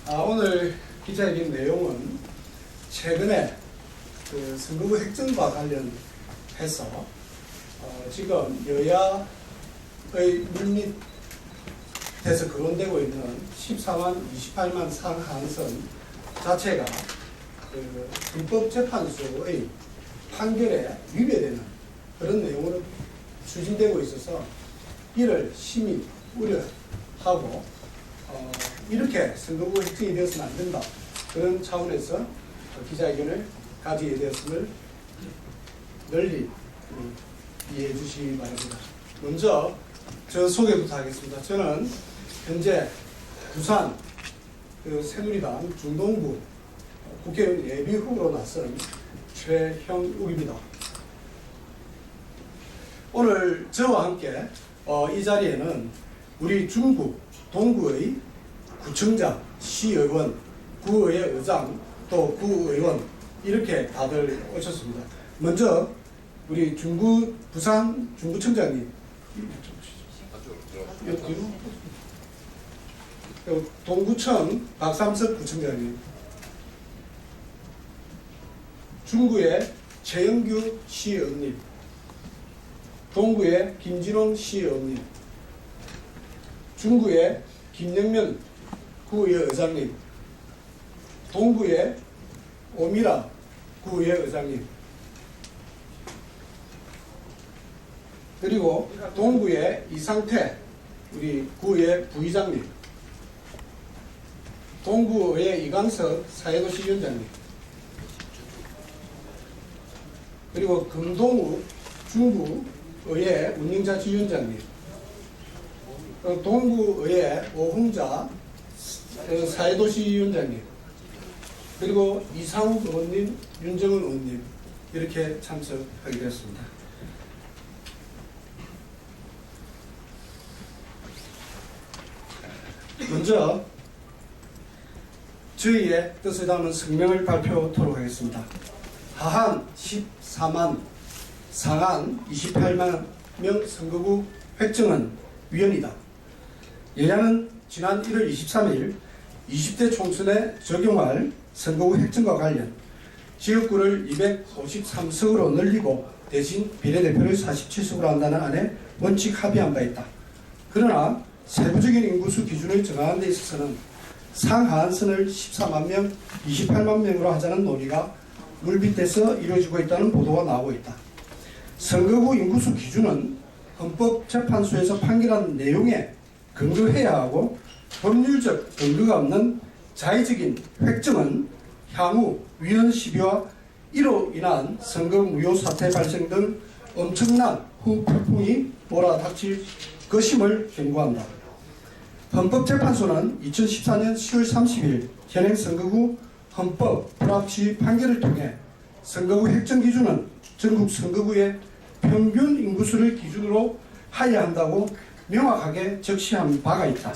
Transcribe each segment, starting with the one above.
오늘 기자회견 내용은 최근에 그 선거구 획정과 관련해서 지금 여야의 물밑에서 거론되고 있는 14만, 28만 상한선 자체가 그 헌법재판소의 판결에 위배되는 그런 내용으로 추진되고 있어서 이를 심히 우려하고 이렇게 선거구 획정이 되어서는 안 된다. 그런 차원에서 기자회견을 가지게 되었음을 널리 이해해 주시기 바랍니다. 먼저 저 소개부터 하겠습니다. 저는 현재 부산 새누리당 중동부 국회의원 예비 후보로 나선 최형욱입니다. 오늘 저와 함께 이 자리에는 우리 중구 동구의 구청장, 시의원, 구의회 의장, 또 구의원 이렇게 다들 오셨습니다. 먼저 우리 부산 중구청장님, 동구청 박삼석 구청장님, 중구의 최영규 시의원님, 동구의 김진홍 시의원님, 중구의 김영면 구의회 의장님, 동구의 오미라 구의회 의장님, 그리고 동구의 이상태 우리 구의회 부의장님, 동구의 이강석 사회도시위원장님, 그리고 금동우 중구의회 운영자치위원장님, 동구의회 오홍자 사회도시위원장님, 그리고 이상욱 의원님, 윤정은 의원님 이렇게 참석하게 되었습니다. 먼저 저희의 뜻을 담은 성명을 발표하도록 하겠습니다. 하한 14만, 상한 28만 명 선거구 획정은 위헌이다. 여야는 지난 1월 23일 20대 총선에 적용할 선거구 획정과 관련 지역구를 253석으로 늘리고 대신 비례대표를 47석으로 한다는 안에 원칙 합의한 바 있다. 그러나 세부적인 인구수 기준을 정하는 데 있어서는 상하한선을 14만 명, 28만 명으로 하자는 논의가 물밑에서 이루어지고 있다는 보도가 나오고 있다. 선거구 인구수 기준은 헌법재판소에서 판결한 내용에 근거해야 하고 법률적 근거가 없는 자의적인 획정은 향후 위헌 시비와 이로 인한 선거 무효 사태 발생 등 엄청난 후폭풍이 몰아닥칠 것임을 경고한다. 헌법재판소는 2014년 10월 30일 현행 선거구 헌법 불합치 판결을 통해 선거구 획정 기준은 전국 선거구의 평균 인구수를 기준으로 하여야 한다고 명확하게 적시한 바가 있다.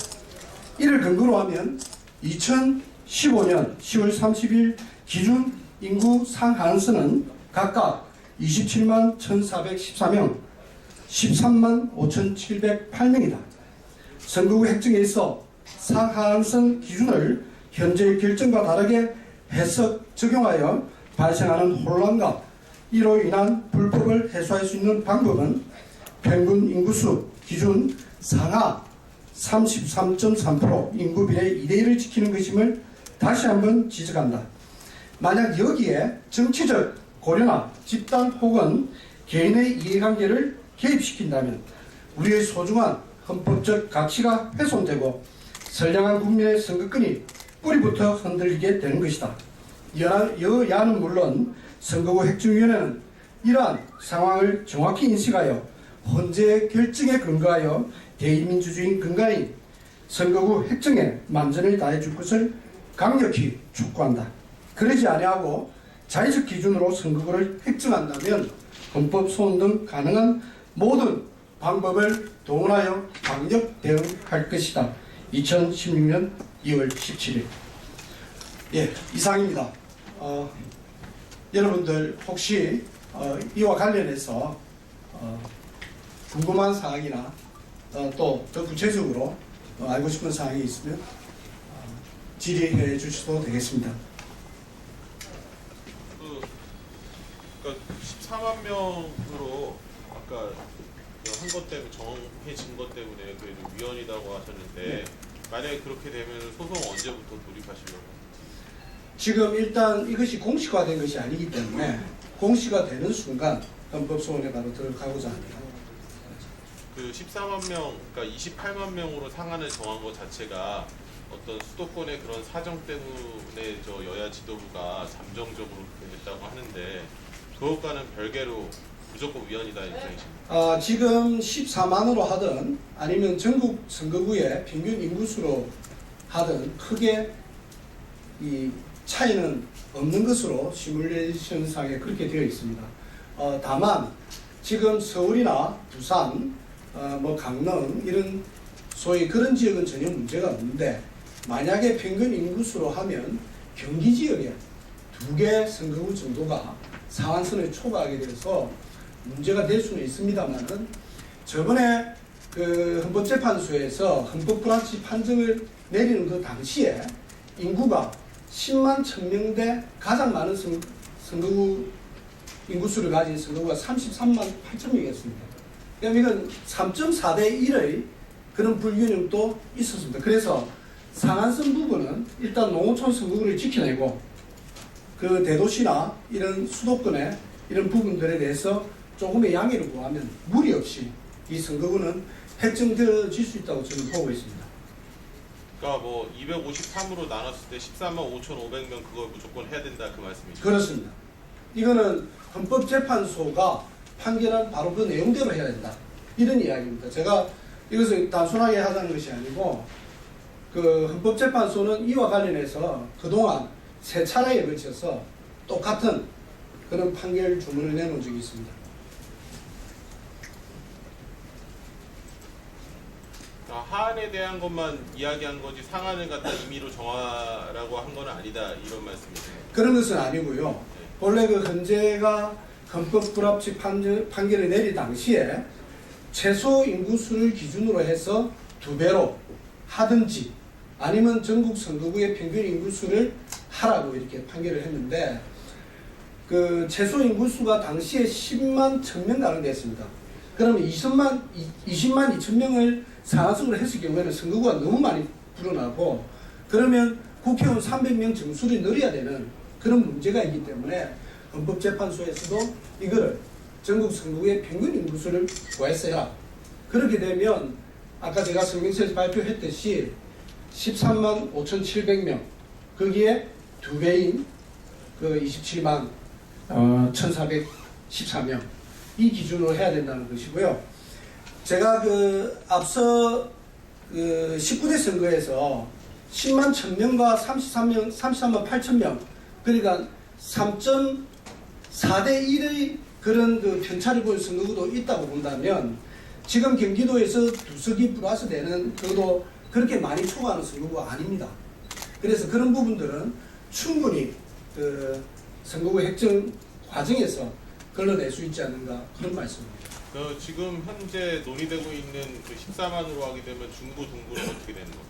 이를 근거로 하면 2015년 10월 30일 기준 인구 상한선은 각각 27만 1,414명, 13만 5,708명이다. 선거구 획정에 있어 상한선 기준을 현재의 결정과 다르게 해석 적용하여 발생하는 혼란과 이로 인한 불법을 해소할 수 있는 방법은 평균 인구수 기준 상하 33.3% 인구 비례 2대1을 지키는 것임을 다시 한번 지적한다. 만약 여기에 정치적 고려나 집단 혹은 개인의 이해관계를 개입시킨다면 우리의 소중한 헌법적 가치가 훼손되고 선량한 국민의 선거권이 뿌리부터 흔들리게 되는 것이다. 여야는 물론 선거구 획정위원회는 이러한 상황을 정확히 인식하여 헌재의 결정에 근거하여 대의민주주의 근간인 선거구 획정에 만전을 다해 줄 것을 강력히 촉구한다. 그러지 아니하고 자의적 기준으로 선거구를 획정한다면 헌법 소원 등 가능한 모든 방법을 동원하여 강력 대응할 것이다. 2016년 2월 17일. 예, 이상입니다. 여러분들 혹시 이와 관련해서 궁금한 사항이나 또 더 구체적으로 알고 싶은 사항이 있으면 질의해 주셔도 되겠습니다. 그러니까 14만 명으로 아까 한 것 때문에 정해진 것 때문에 그래도 위헌이라고 하셨는데 만약에 그렇게 되면 소송 언제부터 돌입하시려고? 지금 일단 이것이 공식화된 것이 아니기 때문에 공식화되는 순간 헌법소원에 바로 들어가고자 합니다. 그 14만 명, 그러니까 28만 명으로 상한을 정한 것 자체가 어떤 수도권의 그런 사정 때문에 저 여야 지도부가 잠정적으로 그렇게 됐다고 하는데 그것과는 별개로 무조건 위헌이다 입장이십니까? 지금 14만으로 하든 아니면 전국 선거구의 평균 인구수로 하든 크게 이 차이는 없는 것으로 시뮬레이션상에 그렇게 되어 있습니다. 다만 지금 서울이나 부산, 뭐 강릉 이런 소위 그런 지역은 전혀 문제가 없는데 만약에 평균 인구수로 하면 경기 지역에 2개 선거구 정도가 상한선을 초과하게 돼서 문제가 될 수는 있습니다만은 저번에 그 헌법재판소에서 헌법불합치 판정을 내리는 그 당시에 인구가 10만 1000명대 가장 많은 선거구 인구수를 가진 선거구가 33만 8천명이었습니다. 그러면 이건 3.4대 1의 그런 불균형도 있었습니다. 그래서 상한선 부분은 일단 농어촌 선거구를 지켜내고 그 대도시나 이런 수도권의 이런 부분들에 대해서 조금의 양해를 구하면 무리 없이 이 선거구는 획정되어질 수 있다고 저는 보고 있습니다. 그러니까 뭐 253으로 나눴을 때 14만 5,500명 그걸 무조건 해야 된다 그 말씀이죠? 그렇습니다. 이거는 헌법재판소가 판결한 바로 그 내용대로 해야 된다. 이런 이야기입니다. 제가 이것을 단순하게 하자는 것이 아니고 그 헌법재판소는 이와 관련해서 그동안 3차례에 걸쳐서 똑같은 그런 판결 주문을 내놓은 적이 있습니다. 하한에 대한 것만 이야기한 거지 상한을 갖다 임의로 정하라고 한 건 아니다 이런 말씀이세요? 그런 것은 아니고요. 본래 그 헌재가 헌법불합치 판결을 내릴 당시에 최소 인구수를 기준으로 해서 2배로 하든지 아니면 전국 선거구의 평균 인구수를 하라고 이렇게 판결을 했는데 그 최소 인구수가 당시에 10만 1000명 가량 됐습니다. 그러면 20만 2000명을 상한선으로 했을 경우에는 선거구가 너무 많이 불어나고 그러면 국회의원 300명 정수를 늘려야 되는 그런 문제가 있기 때문에 헌법재판소에서도 이거를 전국 선거구의 평균 인구수를 고했어야 그렇게 되면 아까 제가 성명서에서 발표했듯이 13만 5,700명 거기에 2배인 그 27만 1,414명 이 기준으로 해야 된다는 것이고요. 제가 그 앞서 그 19대 선거에서 10만 1000명과 33만 8천명 그러니까 3.4대 1의 그런 그 편차를 보인 선거구도 있다고 본다면 지금 경기도에서 2석이 플러스 되는 그것도 그렇게 많이 초과하는 선거구가 아닙니다. 그래서 그런 부분들은 충분히 그 선거구 획정 과정에서 걸러낼 수 있지 않는가 그런 말씀입니다. 지금 현재 논의되고 있는 그 14만으로 하게 되면 중구 동구는 어떻게 되는 겁니까?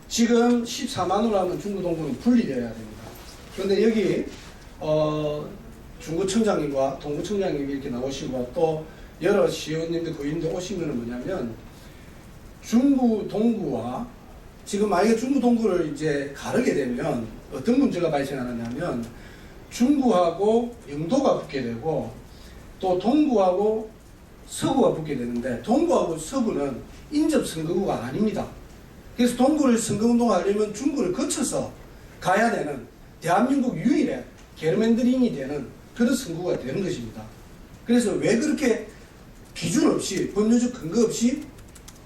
지금 14만으로 하면 중구 동구는 분리되어야 됩니다. 그런데 여기 중구청장님과 동구청장님이 이렇게 나오시고 또 여러 시의원님들 구의원들 오신 거는 뭐냐면 중구 동구와 지금 만약에 중구 동구를 이제 가르게 되면 어떤 문제가 발생하느냐면 중구하고 영도가 붙게 되고 또 동구하고 서구가 붙게 되는데 동구하고 서구는 인접 선거구가 아닙니다. 그래서 동구를 선거운동하려면 중구를 거쳐서 가야 되는 대한민국 유일의 게르맨드링이 되는 그런 선거구가 되는 것입니다. 그래서 왜 그렇게 기준 없이 법률적 근거 없이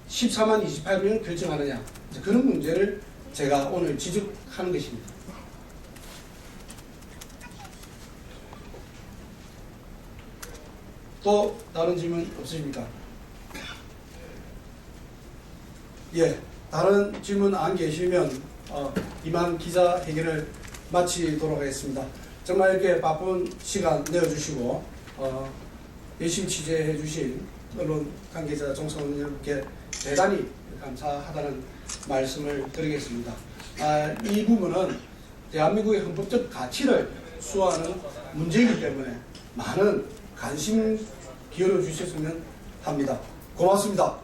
14만 28명을 결정하느냐 그런 문제를 제가 오늘 지적하는 것입니다. 또 다른 질문 없으십니까? 예, 다른 질문 안 계시면 이만 기자회견을 마치도록 하겠습니다. 정말 이렇게 바쁜 시간 내어주시고 열심히 취재해 주신 언론 관계자 정성원 여러분께 대단히 감사하다는 말씀을 드리겠습니다. 이 부분은 대한민국의 헌법적 가치를 수호하는 문제이기 때문에 많은 관심 기울여 주셨으면 합니다. 고맙습니다.